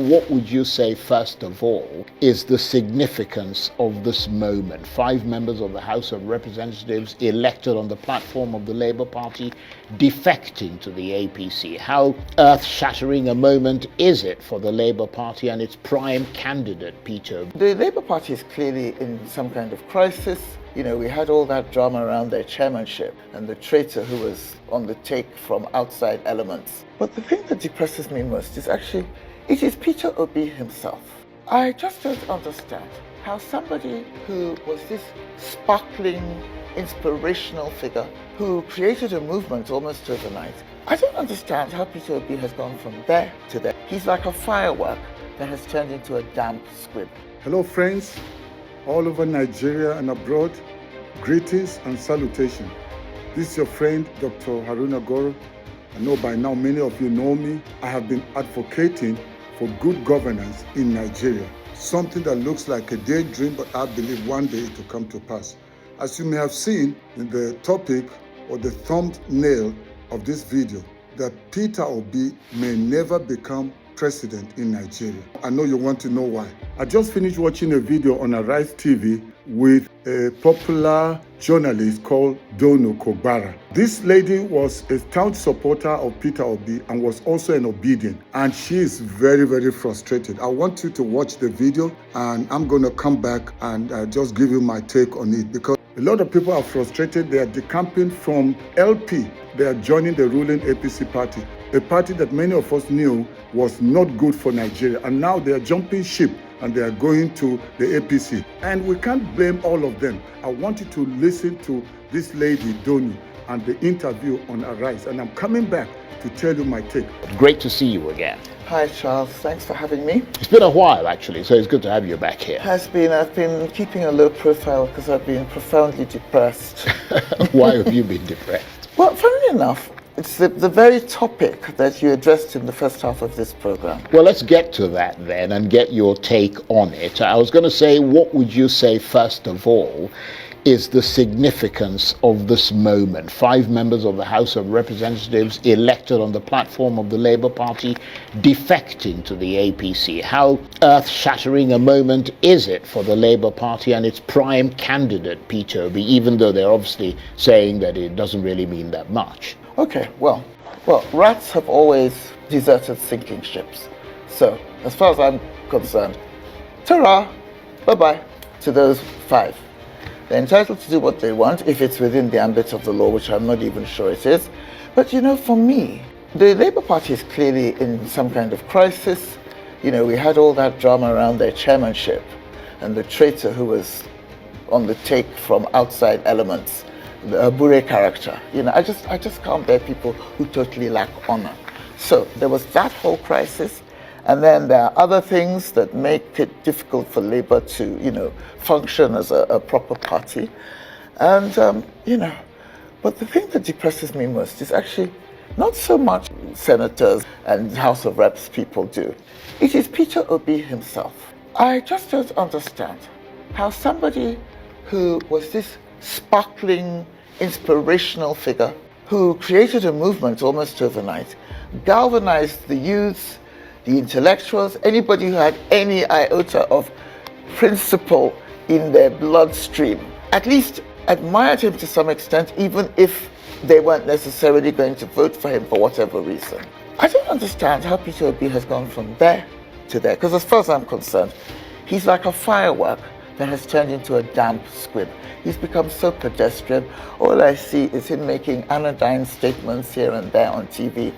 What would you say, first of all, is the significance of this moment? 5 members of the House of Representatives elected on the platform of the Labour Party defecting to the APC. How earth-shattering a moment is it for the Labour Party and its prime candidate, Peter? The Labour Party is clearly in some kind of crisis. You know, we had all that drama around their chairmanship and the traitor who was on the take from outside elements. But the thing that depresses me most is actually, it is Peter Obi himself. I just don't understand how somebody who was this sparkling, inspirational figure who created a movement almost overnight, I don't understand how Peter Obi has gone from there to there. He's like a firework that has turned into a damp squib. Hello friends, all over Nigeria and abroad, greetings and salutation. This is your friend, Dr. Haruna Goro. I know by now many of you know me. I have been advocating for good governance in Nigeria. Something that looks like a daydream, but I believe one day it will come to pass. As you may have seen in the topic or the thumbnail of this video, that Peter Obi may never become president in Nigeria. I know you want to know why. I just finished watching a video on Arise TV with a popular journalist called Donu Kogbara. This lady was a stout supporter of Peter Obi and was also an obedient, and she is very, very frustrated. I want you to watch the video, and I'm going to come back and just give you my take on it, because a lot of people are frustrated. They are decamping from LP. They are joining the ruling APC party, a party that many of us knew was not good for Nigeria. And now they are jumping ship and they are going to the APC. And we can't blame all of them. I want you to listen to this lady, Donu, and the interview on Arise. And I'm coming back to tell you my take. Great to see you again. Hi Charles, thanks for having me. It's been a while actually, so it's good to have you back here. I've been keeping a low profile because I've been profoundly depressed. Why have you been depressed? Well, funnily enough, it's the very topic that you addressed in the first half of this program. Well, let's get to that then and get your take on it. I was going to say, what would you say, first of all, is the significance of this moment? 5 members of the House of Representatives elected on the platform of the Labour Party defecting to the APC. How earth-shattering a moment is it for the Labour Party and its prime candidate, Peter Obi, even though they're obviously saying that it doesn't really mean that much? Okay, well, rats have always deserted sinking ships. So, as far as I'm concerned, ta-ra, bye-bye to those 5. They're entitled to do what they want if it's within the ambit of the law, which I'm not even sure it is. But you know, for me, the Labour Party is clearly in some kind of crisis. You know, we had all that drama around their chairmanship and the traitor who was on the take from outside elements, the Bure character. You know, I just can't bear people who totally lack honor. So there was that whole crisis. And then there are other things that make it difficult for Labour to, you know, function as a proper party. And, you know, but the thing that depresses me most is actually not so much senators and House of Reps people do. It is Peter Obi himself. I just don't understand how somebody who was this sparkling, inspirational figure who created a movement almost overnight, galvanized the youths, the intellectuals, anybody who had any iota of principle in their bloodstream, at least admired him to some extent, even if they weren't necessarily going to vote for him for whatever reason. I don't understand how Peter Obi has gone from there to there, because as far as I'm concerned, he's like a firework that has turned into a damp squib. He's become so pedestrian. All I see is him making anodyne statements here and there on TV,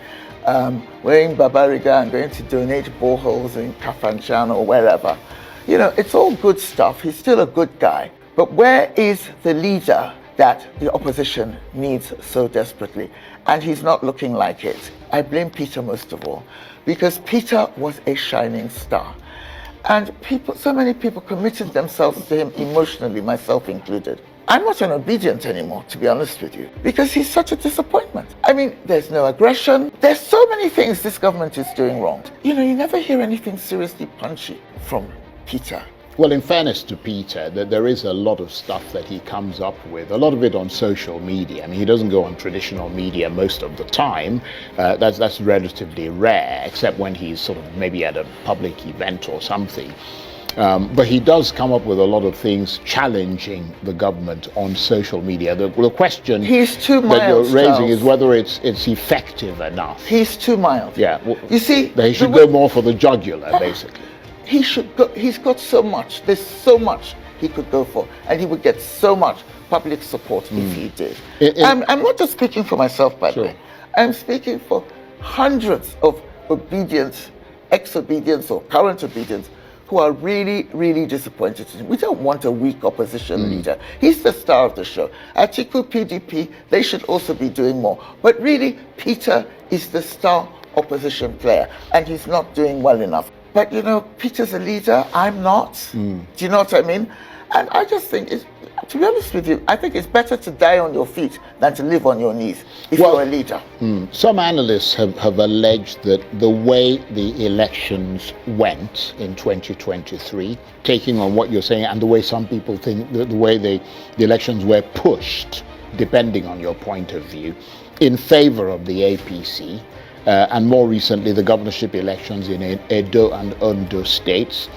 wearing babariga and going to donate boreholes in Kafanchan or wherever. You know, it's all good stuff. He's still a good guy. But where is the leader that the opposition needs so desperately? And he's not looking like it. I blame Peter most of all, because Peter was a shining star. And so many people committed themselves to him emotionally, myself included. I'm not an obedient anymore, to be honest with you, because he's such a disappointment. I mean, there's no aggression. There's so many things this government is doing wrong. You know, you never hear anything seriously punchy from Peter. Well, in fairness to Peter, that there is a lot of stuff that he comes up with, a lot of it on social media. I mean, he doesn't go on traditional media most of the time. That's relatively rare, except when he's sort of maybe at a public event or something. But he does come up with a lot of things challenging the government on social media. The question He's too that mild, you're raising Charles. is whether it's effective enough. He's too mild. Yeah. Well, You see, they should the go way- more for the jugular, basically. he should go. He's got so much. There's so much he could go for, and he would get so much public support if he did. I'm not just speaking for myself, by the Sure. way. I'm speaking for hundreds of obedient, ex-obedients or current obedients who are really, really disappointed. We don't want a weak opposition leader. He's the star of the show. Atiku, PDP, they should also be doing more. But really, Peter is the star opposition player, and he's not doing well enough. But you know, Peter's a leader, I'm not. Do you know what I mean? And I just think, to be honest with you, I think it's better to die on your feet than to live on your knees if Well, you're a leader. Some analysts have alleged that the way the elections went in 2023, taking on what you're saying, and the way some people think, the way the elections were pushed, depending on your point of view, in favor of the APC, and more recently the governorship elections in Edo and Ondo states,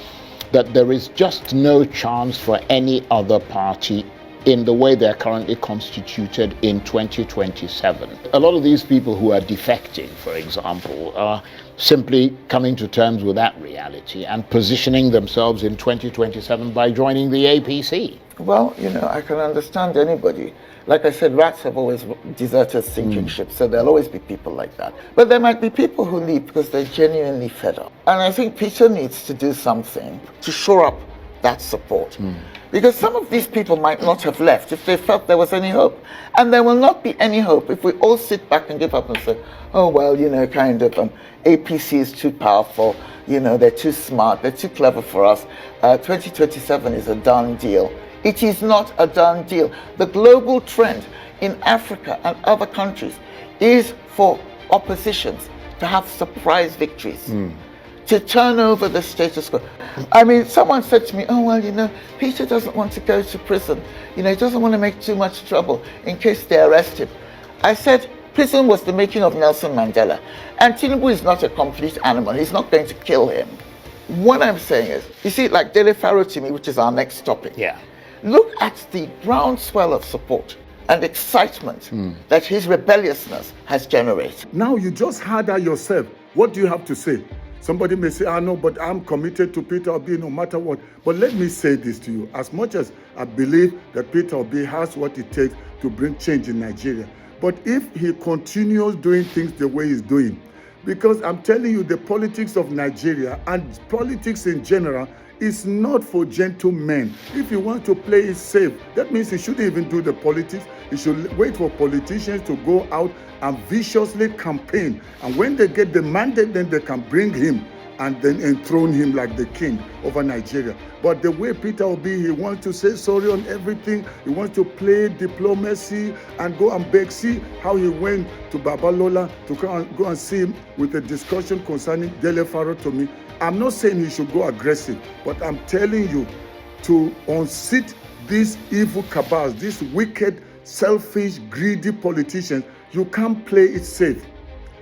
that there is just no chance for any other party in the way they're currently constituted in 2027. A lot of these people who are defecting, for example, are simply coming to terms with that reality and positioning themselves in 2027 by joining the APC. Well, you know, I can understand anybody. Like I said, rats have always deserted sinking ships, so there'll always be people like that. But there might be people who leave because they're genuinely fed up. And I think Peter needs to do something to shore up that support. Because some of these people might not have left if they felt there was any hope. And there will not be any hope if we all sit back and give up and say, oh, well, you know, kind of, APC is too powerful, you know, they're too smart, they're too clever for us. 2027 is a done deal. It is not a done deal. The global trend in Africa and other countries is for oppositions to have surprise victories, to turn over the status quo. I mean, someone said to me, oh, well, you know, Peter doesn't want to go to prison. You know, he doesn't want to make too much trouble in case they arrest him. I said, prison was the making of Nelson Mandela. And Tinubu is not a complete animal. He's not going to kill him. What I'm saying is, you see, like Dele Farotimi, which is our next topic. Yeah. Look at the groundswell of support and excitement that his rebelliousness has generated. Now you just heard that yourself. What do you have to say? Somebody may say, no, but I'm committed to Peter Obi no matter what. But let me say this to you. As much as I believe that Peter Obi has what it takes to bring change in Nigeria, but if he continues doing things the way he's doing, because I'm telling you, the politics of Nigeria and politics in general is not for gentlemen. If you want to play it safe, that means he shouldn't even do the politics. He should wait for politicians to go out and viciously campaign. And when they get the mandate, then they can bring him and then enthrone him like the king over Nigeria. But the way Peter Obi, he wants to say sorry on everything. He wants to play diplomacy and go and beg. See how he went to Babalola to go and see him with a discussion concerning Dele Farotimi. I'm not saying he should go aggressive, but I'm telling you to unseat these evil cabals, these wicked, selfish, greedy politicians. You can't play it safe.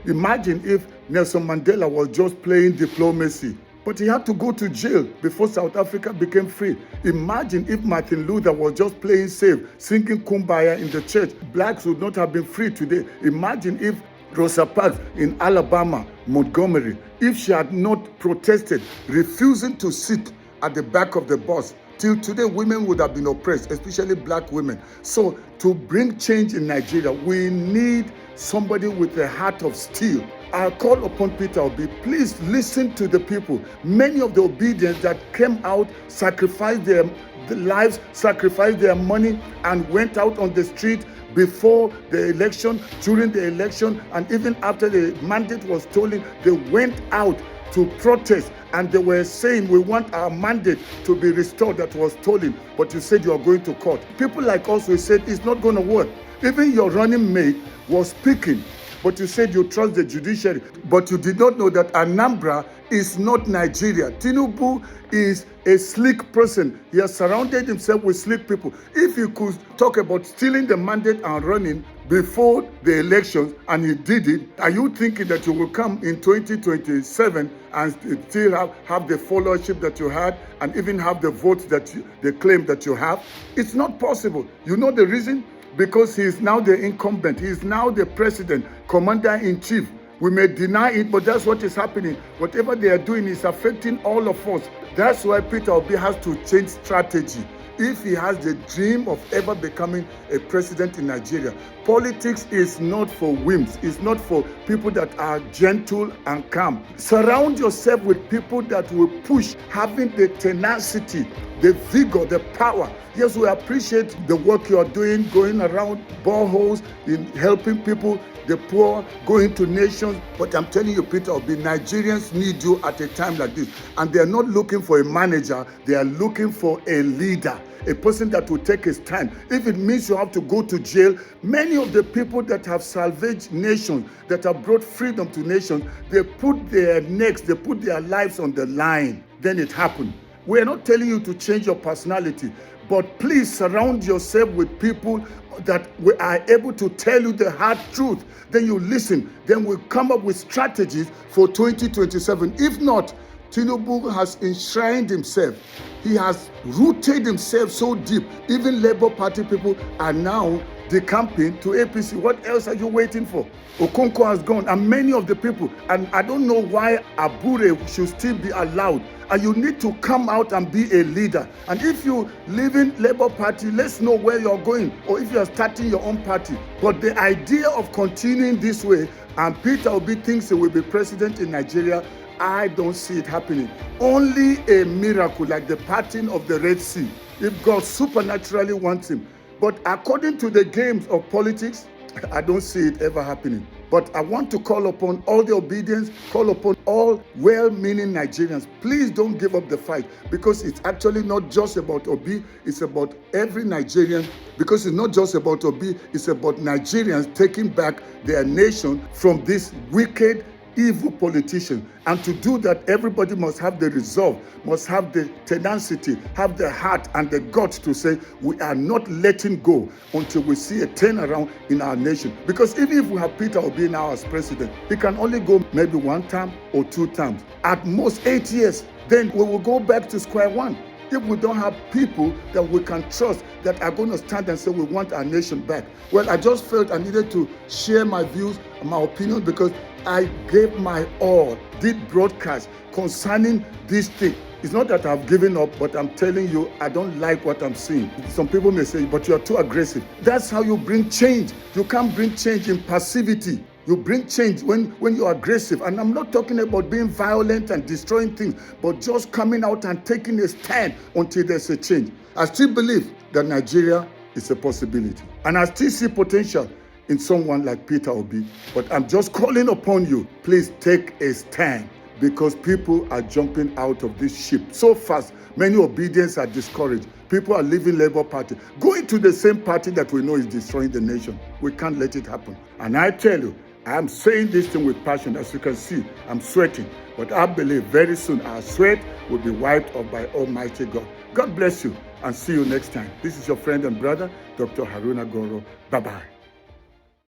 Imagine if Nelson Mandela was just playing diplomacy, but he had to go to jail before South Africa became free. Imagine if Martin Luther was just playing safe, singing Kumbaya in the church. Blacks would not have been free today. Imagine if Rosa Parks in Alabama, Montgomery, if she had not protested, refusing to sit at the back of the bus, till today women would have been oppressed, especially black women. So to bring change in Nigeria, we need somebody with a heart of steel. I call upon Peter Obi, please listen to the people. Many of the obedience that came out, sacrificed their lives, sacrificed their money, and went out on the street before the election, during the election, and even after the mandate was stolen, they went out to protest, and they were saying, we want our mandate to be restored that was stolen, but you said you are going to court. People like us, we said it's not going to work. Even your running mate was speaking, but you said you trust the judiciary, but you did not know that Anambra is not Nigeria. Tinubu is a slick person. He has surrounded himself with slick people. If he could talk about stealing the mandate and running before the elections, and he did it, are you thinking that you will come in 2027 and still have the followership that you had and even have the votes that they claim that you have? It's not possible. You know the reason? Because he is now the incumbent. He is now the president, commander-in-chief. We may deny it, but that's what is happening. Whatever they are doing is affecting all of us. That's why Peter Obi has to change strategy. If he has the dream of ever becoming a president in Nigeria, politics is not for wimps. It's not for people that are gentle and calm. Surround yourself with people that will push, having the tenacity, the vigor, the power. Yes, we appreciate the work you are doing, going around boreholes, in helping people, the poor, going to nations. But I'm telling you, Peter Obi, Nigerians need you at a time like this. And they are not looking for a manager. They are looking for a leader, a person that will take his stand. If it means you have to go to jail, many of the people that have salvaged nations, that have brought freedom to nations, they put their necks, they put their lives on the line. Then it happened. We're not telling you to change your personality, but please surround yourself with people that we are able to tell you the hard truth. Then you listen. Then we come up with strategies for 2027. If not, Tinubu has enshrined himself. He has rooted himself so deep. Even Labour Party people are now decamping to APC. What else are you waiting for? Okonkwo has gone, and many of the people, and I don't know why Abure should still be allowed. And you need to come out and be a leader. And if you live in Labour Party, let's know where you're going, or if you're starting your own party. But the idea of continuing this way, and Peter Obi thinks he will be president in Nigeria, I don't see it happening. Only a miracle like the parting of the Red Sea, if God supernaturally wants him. But according to the games of politics, I don't see it ever happening. But I want to call upon all the obedience, call upon all well-meaning Nigerians. Please don't give up the fight, because it's actually not just about Obi, it's about every Nigerian. Because it's not just about Obi, it's about Nigerians taking back their nation from this wicked, evil politician. And to do that, everybody must have the resolve, must have the tenacity, have the heart and the guts to say, we are not letting go until we see a turnaround in our nation. Because even if we have Peter Obi now as president, he can only go maybe 1 term or 2 terms, at most 8 years. Then we will go back to square one. If we don't have people that we can trust, that are going to stand and say we want our nation back. Well, I just felt I needed to share my views and my opinion, because I gave my all, did broadcast concerning this thing. It's not that I've given up, but I'm telling you, I don't like what I'm seeing. Some people may say, but you're too aggressive. That's how you bring change. You can't bring change in passivity. You bring change when you're aggressive. And I'm not talking about being violent and destroying things, but just coming out and taking a stand until there's a change. I still believe that Nigeria is a possibility. And I still see potential in someone like Peter Obi. But I'm just calling upon you, please take a stand, because people are jumping out of this ship so fast. Many obedience are discouraged. People are leaving Labour Party, going to the same party that we know is destroying the nation. We can't let it happen. And I tell you, I'm saying this thing with passion. As you can see, I'm sweating. But I believe very soon our sweat will be wiped off by Almighty God. God bless you, and see you next time. This is your friend and brother, Dr. Haruna Goro. Bye-bye.